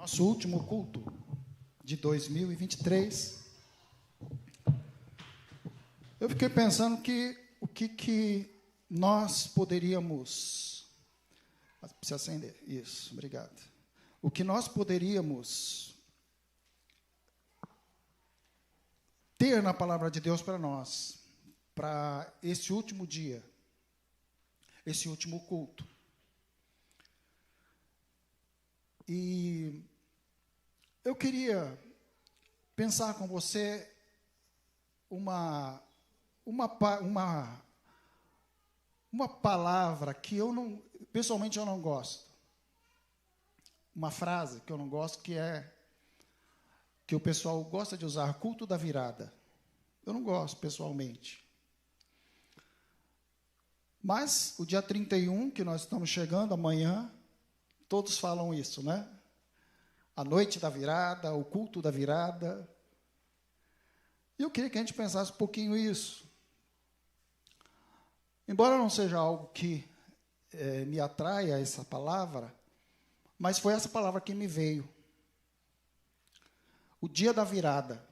nosso último culto de 2023, eu fiquei pensando que o que nós poderíamos... Precisa acender. Isso, obrigado. O que nós poderíamos ter na palavra de Deus para nós, para esse último dia, esse último culto. E eu queria pensar com você uma palavra que pessoalmente eu não gosto. Uma frase que eu não gosto, que o pessoal gosta de usar, culto da virada. Eu não gosto, pessoalmente. Mas o dia 31, que nós estamos chegando, amanhã, todos falam isso, né? A noite da virada, o culto da virada. E eu queria que a gente pensasse um pouquinho isso. Embora não seja algo que me atraia essa palavra, mas foi essa palavra que me veio. O dia da virada.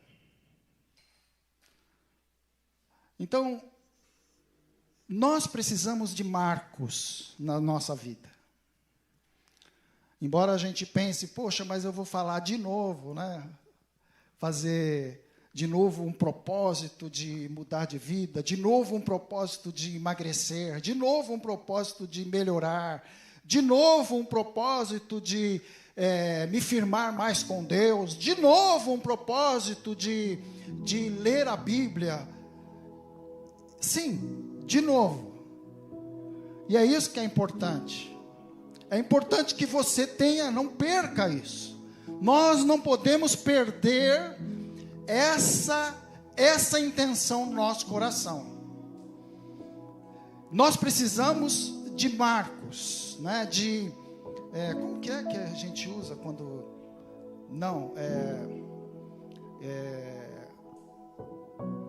Então, nós precisamos de marcos na nossa vida. Embora a gente pense, poxa, mas eu vou falar de novo, né? Fazer de novo um propósito de mudar de vida, de novo um propósito de emagrecer, de novo um propósito de melhorar, de novo um propósito de me firmar mais com Deus, de novo um propósito de ler a Bíblia. Sim, de novo. E é isso que é importante. É importante que você não perca isso. Nós não podemos perder essa intenção no nosso coração. Nós precisamos de marcos, né? Como que a gente usa quando... Não,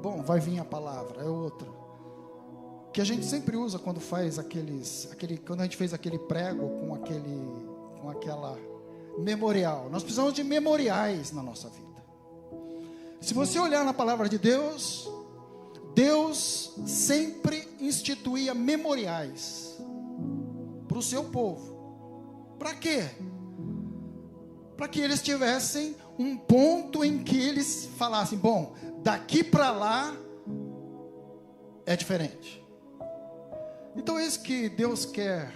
bom, vai vir a palavra, é outra. Que a gente sempre usa quando faz quando a gente fez aquele prego com aquela memorial. Nós precisamos de memoriais na nossa vida. Se você olhar na palavra de Deus, Deus sempre instituía memoriais para o seu povo. Para quê? Para que eles tivessem um ponto em que eles falassem, bom, daqui para lá é diferente. Então é isso que Deus quer.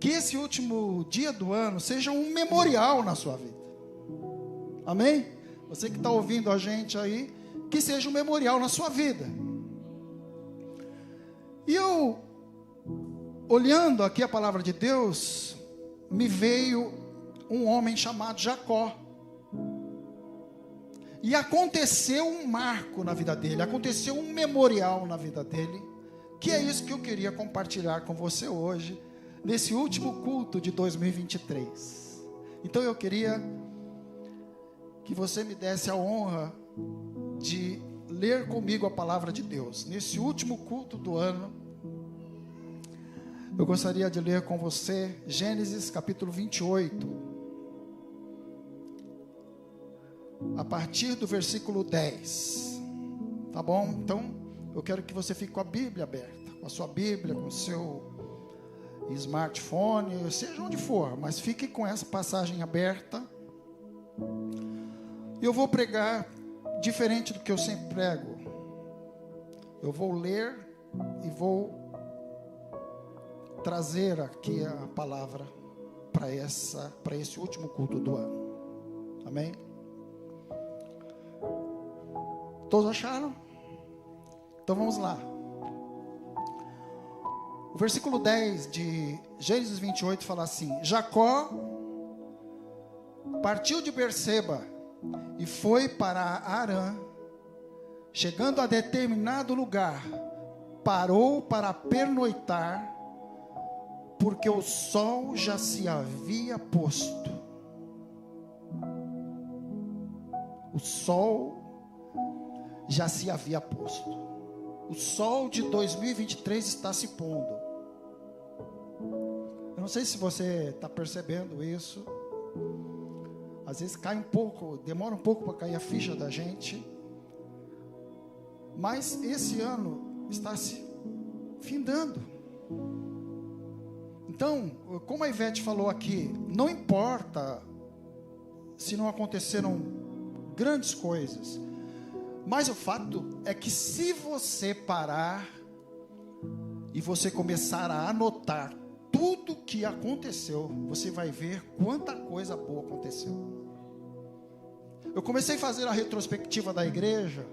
Que esse último dia do ano seja um memorial na sua vida. Amém? Você que está ouvindo a gente aí, que seja um memorial na sua vida. E eu, olhando aqui a palavra de Deus, me veio um homem chamado Jacó. E aconteceu um marco na vida dele, aconteceu um memorial na vida dele, que é isso que eu queria compartilhar com você hoje, nesse último culto de 2023. Então eu queria que você me desse a honra de ler comigo a palavra de Deus. Nesse último culto do ano, eu gostaria de ler com você Gênesis capítulo 28. A partir do versículo 10. Tá bom? Então, eu quero que você fique com a Bíblia aberta. Com a sua Bíblia, com o seu smartphone, seja onde for. Mas fique com essa passagem aberta. Eu vou pregar diferente do que eu sempre prego. Eu vou ler e vou trazer aqui a palavra para esse último culto do ano. Amém? Todos acharam? Então vamos lá. O versículo 10 de Gênesis 28 fala assim: Jacó partiu de Berseba e foi para Harã. Chegando a determinado lugar, parou para pernoitar, porque o sol já se havia posto. O sol já se havia posto. O sol de 2023 está se pondo. não sei se você está percebendo isso. Às vezes cai um pouco, demora um pouco para cair a ficha da gente. Mas esse ano está se findando. Então, como a Ivete falou aqui, não importa se não aconteceram grandes coisas, mas o fato é que se você parar e você começar a anotar tudo que aconteceu, você vai ver quanta coisa boa aconteceu. Eu comecei a fazer a retrospectiva da igreja,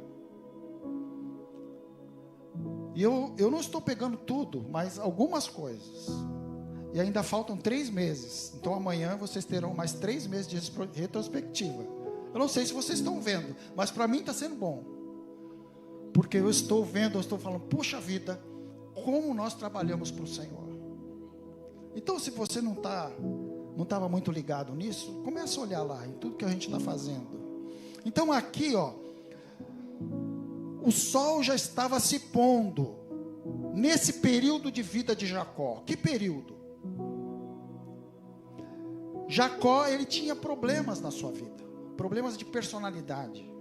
e eu não estou pegando tudo, mas algumas coisas. E ainda faltam 3 meses. Então amanhã vocês terão mais 3 meses de retrospectiva. Eu não sei se vocês estão vendo, mas para mim está sendo bom. Porque eu estou vendo, eu estou falando, puxa vida, como nós trabalhamos para o Senhor. Então, se você não estava muito ligado nisso, começa a olhar lá em tudo que a gente está fazendo. Então aqui, ó, o sol já estava se pondo nesse período de vida de Jacó. Que período? Jacó, ele tinha problemas na sua vida, problemas de personalidade.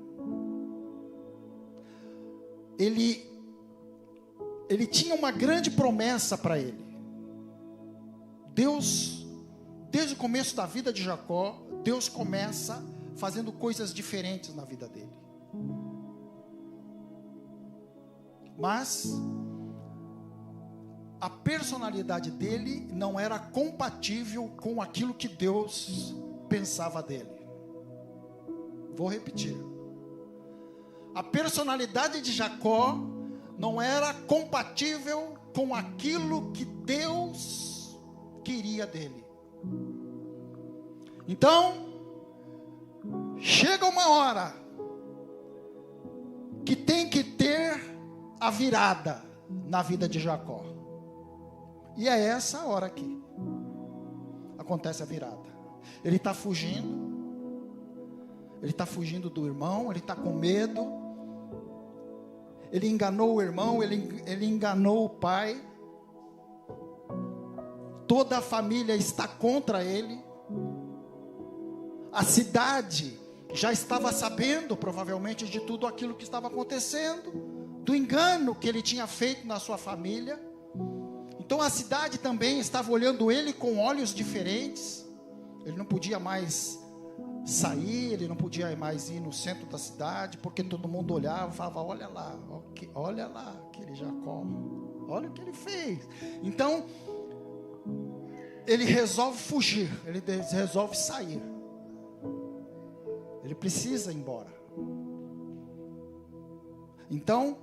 Ele tinha uma grande promessa para ele. Deus, desde o começo da vida de Jacó, Deus começa fazendo coisas diferentes na vida dele. Mas a personalidade dele não era compatível com aquilo que Deus pensava dele. Vou repetir. A personalidade de Jacó não era compatível com aquilo que Deus queria dele. Então, chega uma hora que tem que ter a virada na vida de Jacó. E é essa hora aqui acontece a virada. Ele está fugindo. Ele está fugindo do irmão. Ele está com medo. Ele enganou o irmão. Ele enganou o pai. Toda a família está contra ele. A cidade já estava sabendo, provavelmente, de tudo aquilo que estava acontecendo, do engano que ele tinha feito na sua família. Então a cidade também estava olhando ele com olhos diferentes. Ele não podia mais sair, ele não podia mais ir no centro da cidade, porque todo mundo olhava e falava, olha lá aquele Jacó, olha o que ele fez. Então ele resolve fugir, ele resolve sair. Ele precisa ir embora. Então,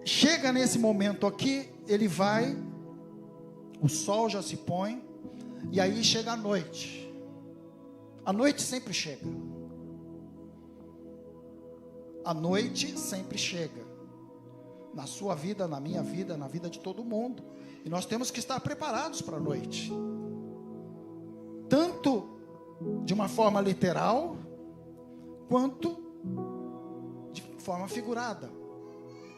chega nesse momento aqui, ele vai, o sol já se põe, e aí chega a noite. A noite sempre chega. A noite sempre chega. Na sua vida, na minha vida, na vida de todo mundo. E nós temos que estar preparados para a noite. Tanto de uma forma literal, quanto de forma figurada.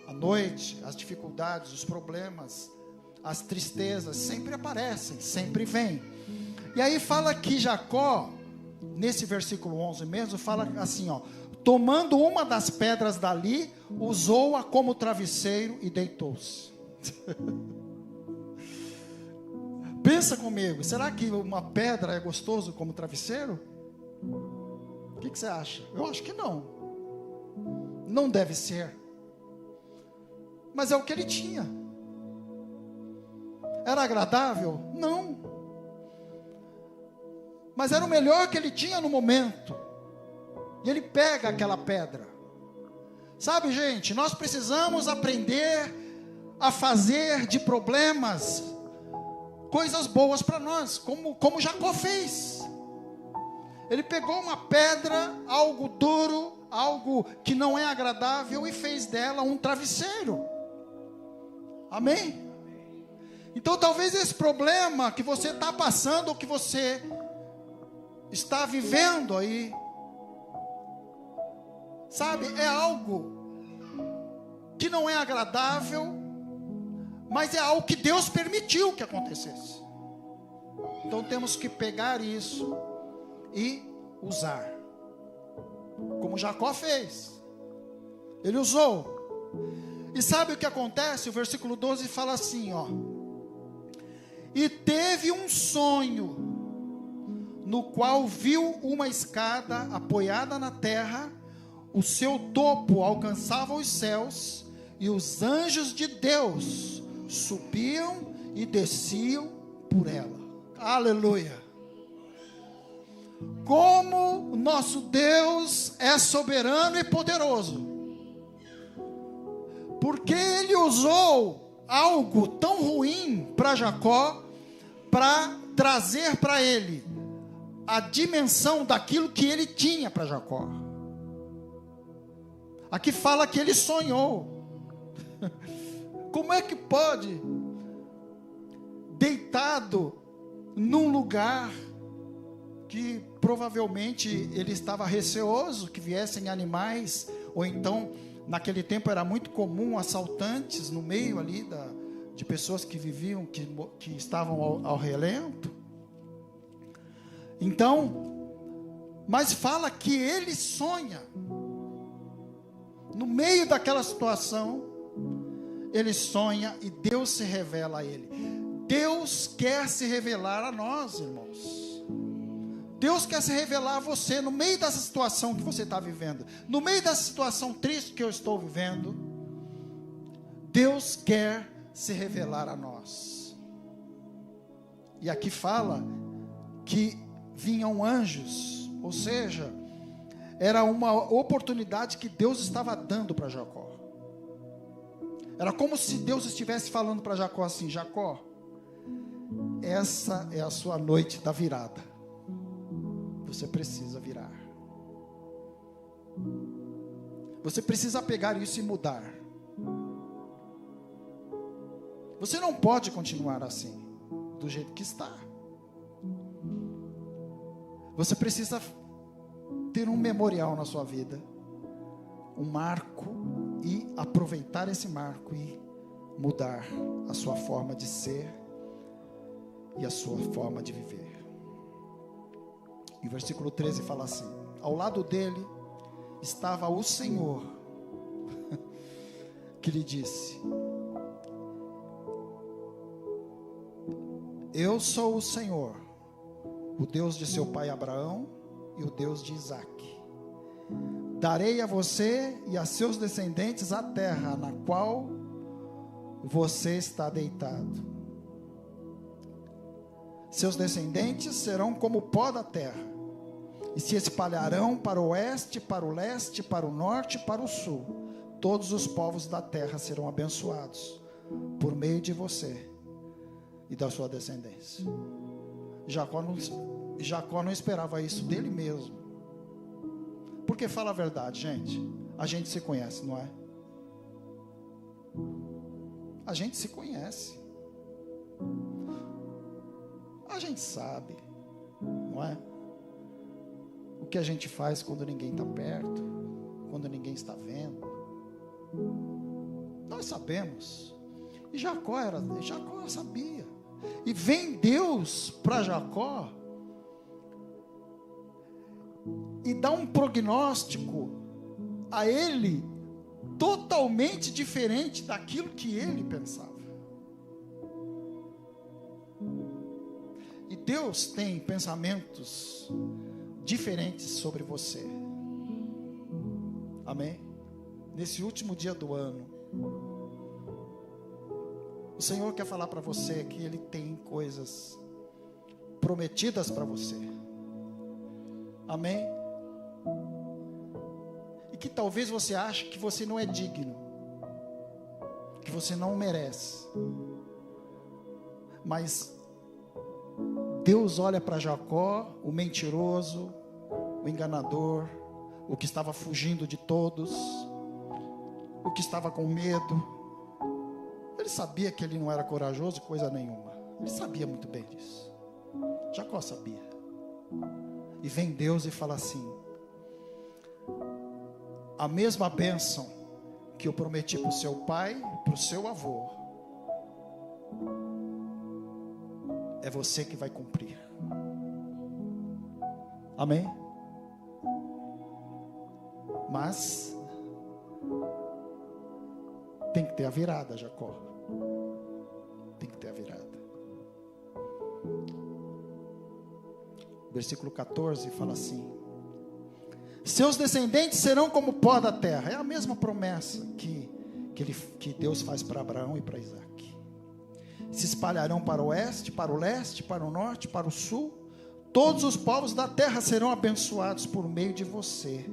A noite, as dificuldades, os problemas, as tristezas sempre aparecem, sempre vêm. E aí fala que Jacó, nesse versículo 11 mesmo, fala assim, ó, tomando uma das pedras dali, usou-a como travesseiro e deitou-se. Pensa comigo, será que uma pedra é gostoso como travesseiro? O que você acha? Eu acho que não. Não deve ser. Mas é o que ele tinha. Era agradável? Não. Mas era o melhor que ele tinha no momento. E ele pega aquela pedra. Sabe, gente, nós precisamos aprender a fazer de problemas coisas boas para nós, como Jacó fez. Ele pegou uma pedra, algo duro, algo que não é agradável, e fez dela um travesseiro. Amém? Então talvez esse problema que você está passando, ou que você está vivendo aí, sabe, é algo que não é agradável, mas é algo que Deus permitiu que acontecesse. Então temos que pegar isso e usar, como Jacó fez. Ele usou. E sabe o que acontece? O versículo 12 fala assim, ó: e teve um sonho, no qual viu uma escada apoiada na terra, o seu topo alcançava os céus, e os anjos de Deus subiam e desciam por ela. Aleluia! Como nosso Deus é soberano e poderoso, porque Ele usou algo tão ruim para Jacó, para trazer para ele a dimensão daquilo que ele tinha para Jacó. Aqui fala que ele sonhou. Como é que pode, deitado num lugar que provavelmente ele estava receoso que viessem animais, ou então naquele tempo era muito comum assaltantes no meio ali de pessoas que viviam, que estavam ao relento. Então, mas fala que ele sonha, no meio daquela situação, ele sonha e Deus se revela a ele. Deus quer se revelar a nós, irmãos. Deus quer se revelar a você no meio dessa situação que você está vivendo, no meio dessa situação triste que eu estou vivendo. Deus quer se revelar a nós. E aqui fala que vinham anjos, ou seja, era uma oportunidade que Deus estava dando para Jacó. Era como se Deus estivesse falando para Jacó assim: Jacó, essa é a sua noite da virada. Você precisa virar. Você precisa pegar isso e mudar. Você não pode continuar assim, do jeito que está. Você precisa ter um memorial na sua vida, um marco, e aproveitar esse marco e mudar a sua forma de ser e a sua forma de viver. E o versículo 13 fala assim: ao lado dele estava o Senhor, que lhe disse: eu sou o Senhor, o Deus de seu pai Abraão e o Deus de Isaque. Darei a você e a seus descendentes a terra na qual você está deitado. Seus descendentes serão como o pó da terra, e se espalharão para o oeste, para o leste, para o norte e para o sul. Todos os povos da terra serão abençoados por meio de você e da sua descendência. Jacó não esperava isso dele mesmo. Porque fala a verdade, gente, a gente se conhece, não é? A gente se conhece. A gente sabe, não é? O que a gente faz quando ninguém está perto, quando ninguém está vendo. Nós sabemos. E Jacó sabia. E vem Deus para Jacó e dá um prognóstico a ele totalmente diferente daquilo que ele pensava. E Deus tem pensamentos diferentes sobre você. Amém? Nesse último dia do ano, o Senhor quer falar para você que Ele tem coisas prometidas para você. Amém? E que talvez você ache que você não é digno, que você não merece. Mas Deus olha para Jacó, o mentiroso, o enganador, o que estava fugindo de todos, o que estava com medo. Ele sabia que ele não era corajoso, coisa nenhuma. Ele sabia muito bem disso. Jacó sabia. E vem Deus e fala assim: a mesma bênção que eu prometi para o seu pai, para o seu avô, é você que vai cumprir. Amém? Mas tem que ter a virada, Jacó. Tem que ter a virada. Versículo 14 fala assim: seus descendentes serão como o pó da terra. É a mesma promessa que Deus faz para Abraão e para Isaac. Se espalharão para o oeste, para o leste, para o norte, para o sul. Todos os povos da terra serão abençoados por meio de você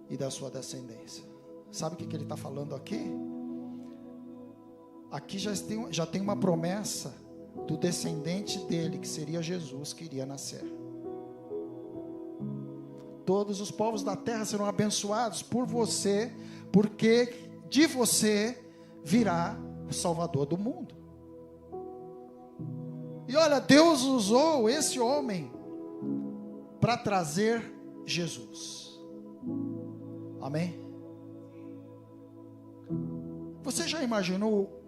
e da sua descendência. Sabe o que ele está falando aqui? Aqui já tem uma promessa do descendente dele, que seria Jesus, que iria nascer. Todos os povos da terra serão abençoados por você, porque de você virá o Salvador do mundo. E olha, Deus usou esse homem para trazer Jesus. Amém? Você já imaginou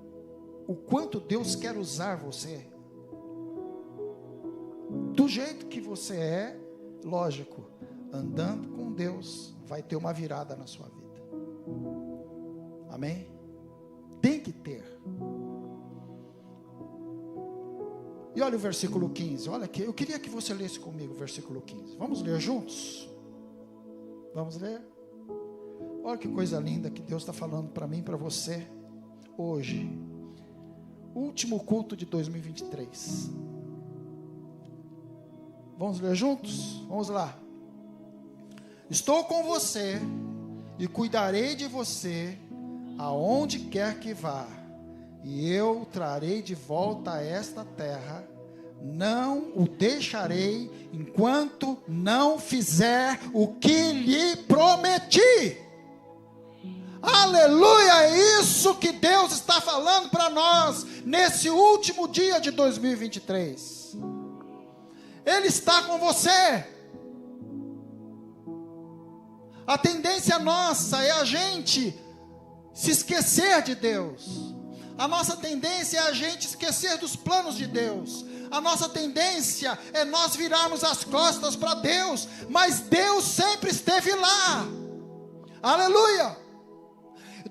o quanto Deus quer usar você? Do jeito que você é, lógico, andando com Deus, vai ter uma virada na sua vida. Amém? Tem que ter. E olha o versículo 15, olha aqui, eu queria que você lesse comigo o versículo 15. Vamos ler juntos? Vamos ler? Olha que coisa linda que Deus está falando para mim e para você hoje. Último culto de 2023. Vamos ler juntos? Vamos lá. Estou com você e cuidarei de você aonde quer que vá, e eu o trarei de volta a esta terra. Não o deixarei enquanto não fizer o que lhe prometi. Aleluia, é isso que Deus está falando para nós nesse último dia de 2023. Ele está com você. A tendência nossa é a gente se esquecer de Deus. A nossa tendência é a gente esquecer dos planos de Deus. A nossa tendência é nós virarmos as costas para Deus, mas Deus sempre esteve lá. Aleluia!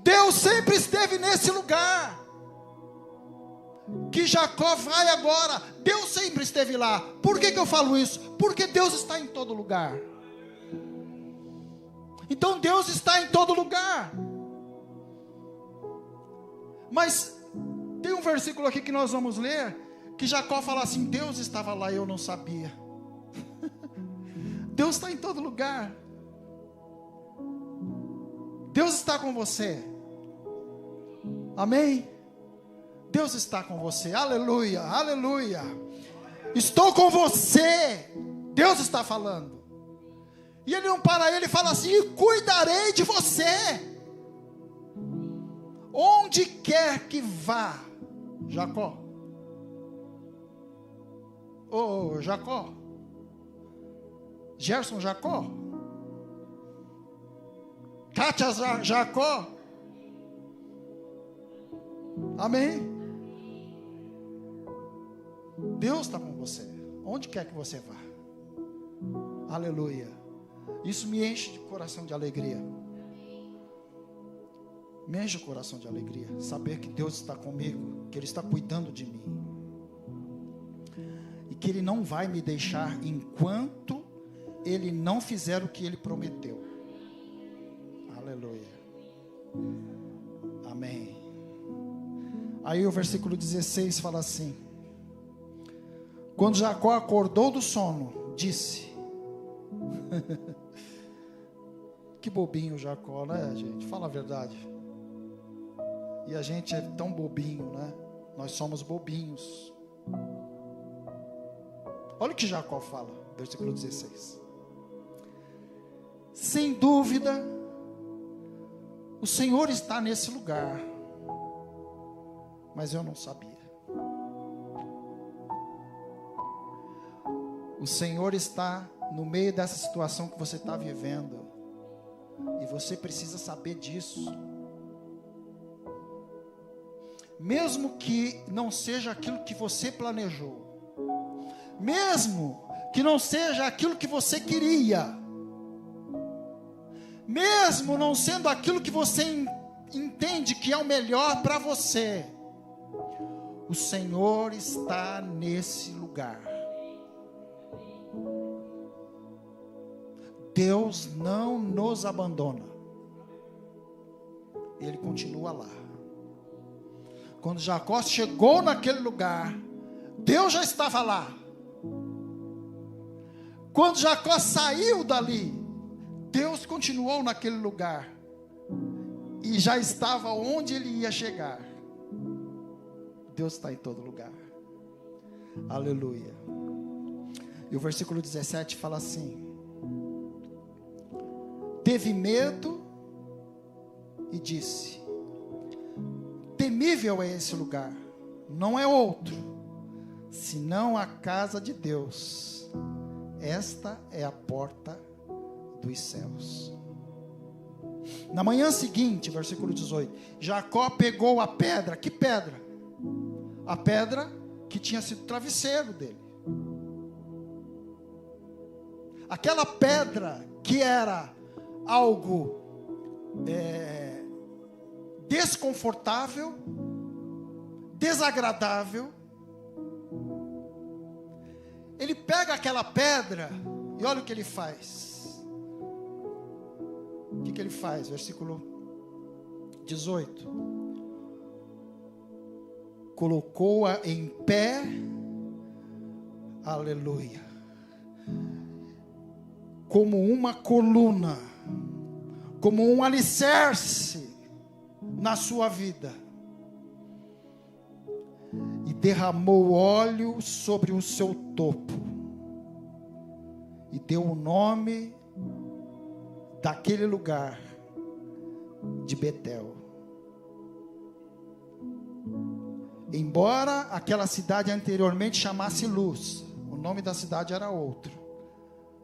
Deus sempre esteve nesse lugar que Jacó vai agora. Deus sempre esteve lá. Por que eu falo isso? Porque Deus está em todo lugar. Então Deus está em todo lugar. Mas tem um versículo aqui que nós vamos ler, que Jacó fala assim: Deus estava lá e eu não sabia. Deus está em todo lugar. Deus está com você. Amém? Deus está com você. Aleluia, aleluia. Estou com você. Deus está falando. E ele não para, ele fala assim: e cuidarei de você onde quer que vá. Jacó. Ô, Jacó. Gerson Jacó. Kátia Jacó. Amém? Deus está com você, onde quer que você vá. Aleluia. Isso me enche de coração de alegria. Me enche o coração de alegria saber que Deus está comigo, que Ele está cuidando de mim, e que Ele não vai me deixar enquanto Ele não fizer o que Ele prometeu. Aleluia. Amém. Aí o versículo 16 fala assim: quando Jacó acordou do sono, disse... Que bobinho Jacó, né, gente? Fala a verdade. E a gente é tão bobinho, né? Nós somos bobinhos. Olha o que Jacó fala, versículo 16. Sem dúvida, o Senhor está nesse lugar, mas eu não sabia. O Senhor está no meio dessa situação que você está vivendo, e você precisa saber disso. mesmo que não seja aquilo que você planejou, mesmo que não seja aquilo que você queria, mesmo não sendo aquilo que você entende que é o melhor para você, o Senhor está nesse lugar. Deus não nos abandona. Ele continua lá. Quando Jacó chegou naquele lugar, Deus já estava lá. Quando Jacó saiu dali, Deus continuou naquele lugar. E já estava onde ele ia chegar. Deus está em todo lugar. Aleluia. E o versículo 17 fala assim: teve medo e disse: temível é esse lugar, não é outro, senão a casa de Deus. Esta é a porta dos céus. Na manhã seguinte, versículo 18, Jacó pegou a pedra. Que pedra? A pedra que tinha sido travesseiro dele. Aquela pedra que era algo desconfortável, desagradável. Ele pega aquela pedra e olha o que ele faz. O que ele faz? Versículo 18. Colocou-a em pé, aleluia, como uma coluna, como um alicerce na sua vida, e derramou óleo sobre o seu topo, e deu o nome daquele lugar de Betel. Embora aquela cidade anteriormente chamasse Luz, o nome da cidade era outro,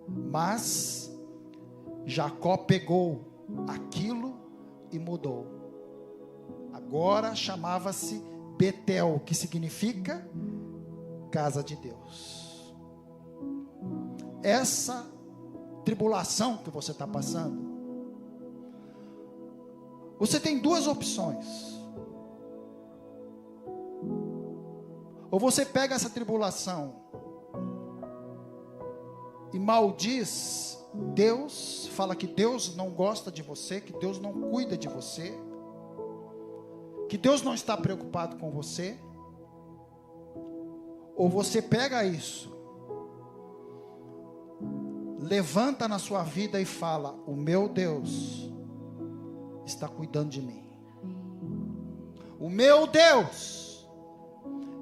mas Jacó pegou aquilo e mudou. Agora chamava-se Betel, que significa casa de Deus. Essa tribulação que você está passando, você tem duas opções. Ou você pega essa tribulação e maldiz Deus, fala que Deus não gosta de você, que Deus não cuida de você, que Deus não está preocupado com você. Ou você pega isso, levanta na sua vida e fala: o meu Deus está cuidando de mim. O meu Deus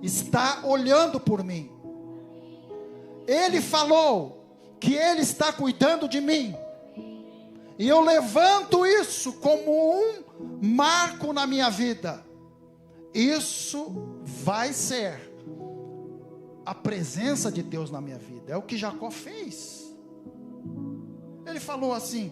está olhando por mim. Ele falou que Ele está cuidando de mim. E eu levanto isso como um marco na minha vida. Isso vai ser a presença de Deus na minha vida. É o que Jacó fez. Ele falou assim: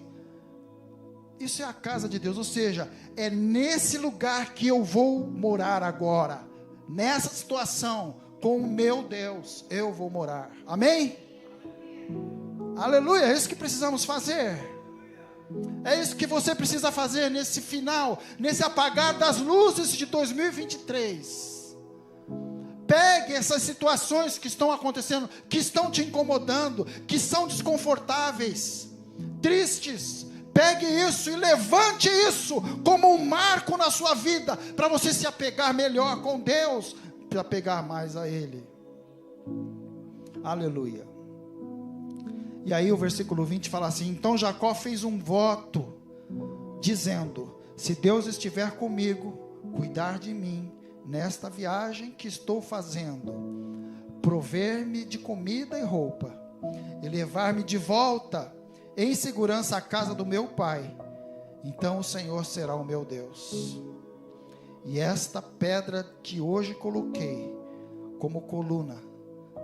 isso é a casa de Deus, ou seja, é nesse lugar que eu vou morar agora. Nessa situação, com o meu Deus, eu vou morar. Amém? Aleluia, é isso que precisamos fazer. É isso que você precisa fazer nesse final, nesse apagar das luzes de 2023. Pegue essas situações que estão acontecendo, que estão te incomodando, que são desconfortáveis, tristes. Pegue isso e levante isso como um marco na sua vida, para você se apegar melhor com Deus, para apegar mais a Ele. Aleluia. E aí o versículo 20 fala assim: então Jacó fez um voto, dizendo: se Deus estiver comigo, cuidar de mim nesta viagem que estou fazendo, prover-me de comida e roupa, e levar-me de volta em segurança à casa do meu pai, então o Senhor será o meu Deus. E esta pedra que hoje coloquei como coluna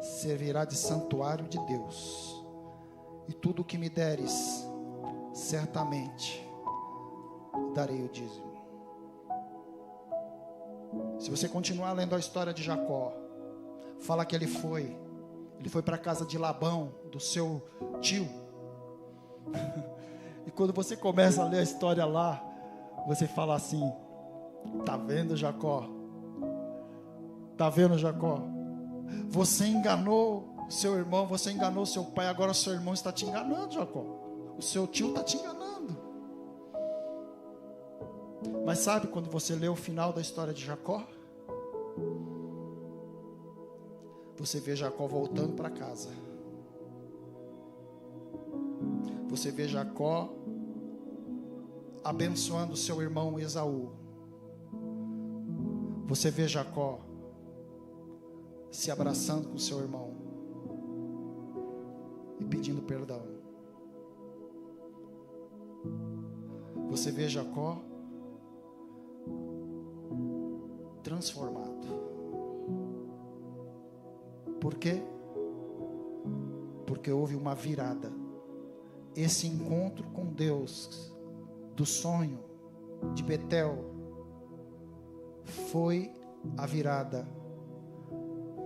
servirá de santuário de Deus. E tudo o que me deres, certamente darei o dízimo. Se você continuar lendo a história de Jacó, fala que ele foi para a casa de Labão, do seu tio. E quando você começa a ler a história lá, você fala assim: tá vendo, Jacó? Tá vendo, Jacó? Você enganou seu irmão, você enganou seu pai, agora seu irmão está te enganando, Jacó. O seu tio está te enganando. Mas sabe quando você lê o final da história de Jacó? Você vê Jacó voltando para casa. Você vê Jacó abençoando seu irmão Esaú. Você vê Jacó se abraçando com seu irmão e pedindo perdão. Você vê Jacó transformado. Por quê? Porque houve uma virada. Esse encontro com Deus do sonho de Betel foi a virada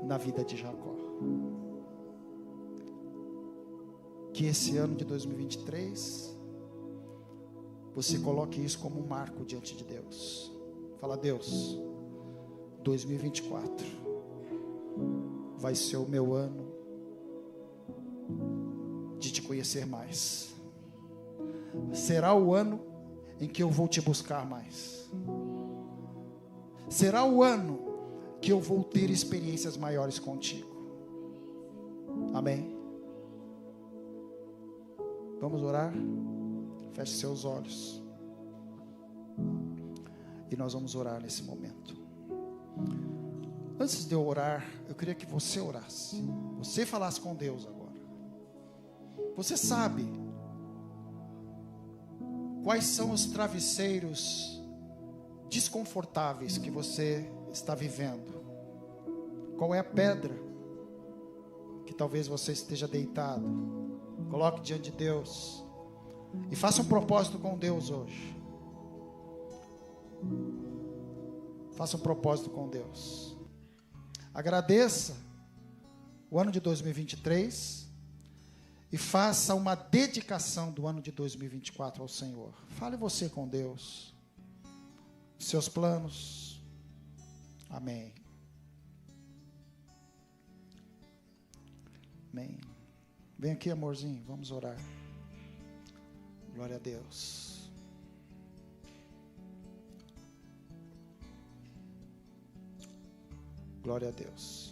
na vida de Jacó. Que esse ano de 2023 você coloque isso como um marco diante de Deus. Fala: Deus, 2024 vai ser o meu ano de te conhecer mais. Será o ano em que eu vou te buscar mais. Será o ano que eu vou ter experiências maiores contigo. Amém? Vamos orar? Feche seus olhos. E nós vamos orar nesse momento. Antes de eu orar, eu queria que você orasse. Você falasse com Deus agora. Você sabe quais são os travesseiros desconfortáveis que você está vivendo? Qual é a pedra que talvez você esteja deitado? Coloque diante de Deus e faça um propósito com Deus hoje. Faça um propósito com Deus. Agradeça o ano de 2023 e faça uma dedicação do ano de 2024 ao Senhor. Fale você com Deus, seus planos. Amém. Amém. Vem aqui, amorzinho, vamos orar. Glória a Deus. Glória a Deus.